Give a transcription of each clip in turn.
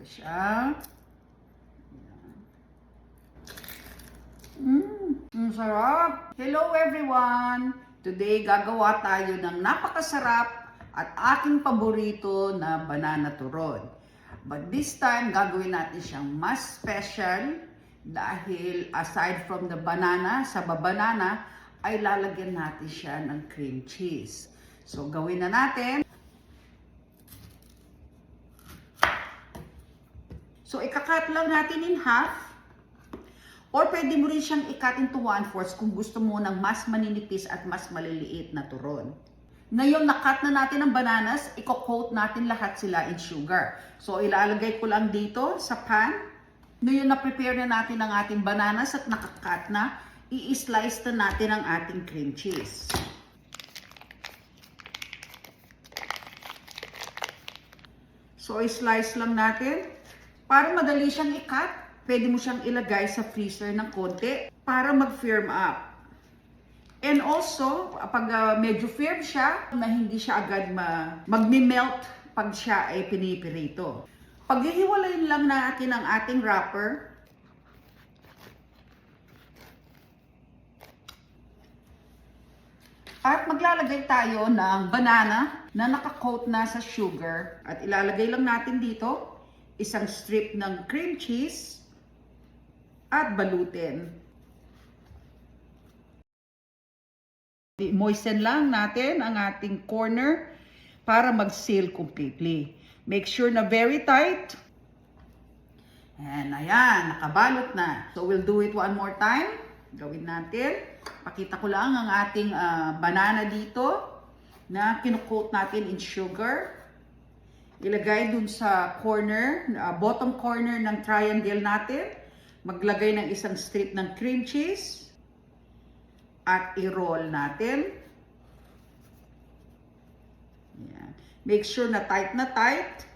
Ito siya. Ang sarap! Hello everyone! Today gagawa tayo ng napakasarap at aking paborito na banana turon. But this time gagawin natin siyang mas special dahil aside from the banana, sa banana ay lalagyan natin siya ng cream cheese. So gawin na natin. So ikakat lang natin in half. Or pwede mo rin siyang i-cut into 1/4 kung gusto mo ng mas maninipis at mas maliliit na turon. Ngayon, na-cut na natin ang bananas, i-coat natin lahat sila in sugar. So, ilalagay ko lang dito sa pan. Ngayon, na-prepare na natin ang ating bananas at naka-cut na, i-slice na natin ang ating cream cheese. So, i-slice lang natin. Para madali siyang i-cut, pwede mo siyang ilagay sa freezer ng konti para mag-firm up. And also, pag medyo firm siya, na hindi siya agad magme-melt pag siya ay pinipirito. Paghihiwalayin lang natin ang ating wrapper. At maglalagay tayo ng banana na naka-coat na sa sugar. At ilalagay lang natin dito isang strip ng cream cheese at balutin. I-moisten lang natin ang ating corner para mag-seal completely. Make sure na very tight. And ayan, nakabalot na. So we'll do it one more time. Gawin natin. Pakita ko lang ang ating banana dito na kinukoat natin in sugar. Ilagay dun sa corner, bottom corner ng triangle natin. Maglagay ng isang strip ng cream cheese. At i-roll natin. Yan. Make sure na tight na tight.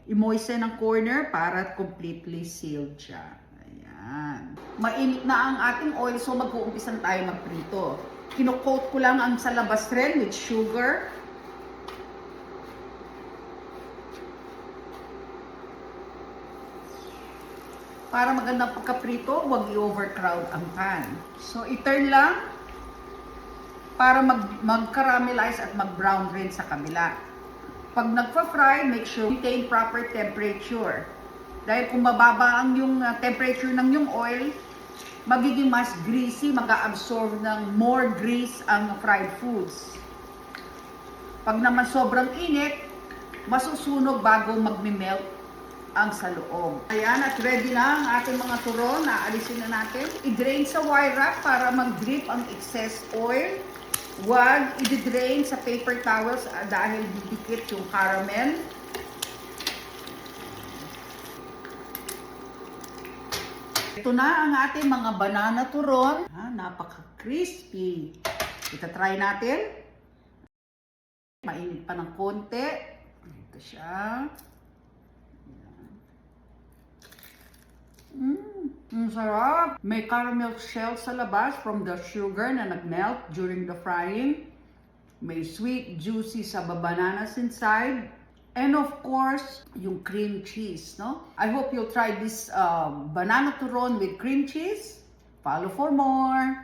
I-moisten ang corner para completely sealed siya. Ayan. Mainit na ang ating oil, so mag-uumpisan tayo magprito. Kino-coat ko lang ang sa labas rin with sugar. Para magandang pagkaprito, huwag i-overcrowd ang pan. So, i-turn lang para mag-caramelize at mag-brown rin sa kabila. Pag nagpa-fry, make sure maintain proper temperature. Dahil kung mababa ang yung temperature ng yung oil, magiging mas greasy, mag-absorb ng more grease ang fried foods. Pag naman sobrang init, masusunog bago mag-melt ang sa loob. Ayan, at ready na ang ating mga turon. Naalisin na natin. I-drain sa wire rack para mag-drip ang excess oil. Huwag i-drain sa paper towels dahil didikit yung caramel. Ito na ang ating mga banana turon. Napaka-crispy. Ita-try natin. Mainit pa ng konti. Ito siya. Ang sarap! May caramel shell sa labas from the sugar na nag-melt during the frying. May sweet, juicy sa bananas inside. And of course, yung cream cheese, no? I hope you'll try this banana turon with cream cheese. Follow for more!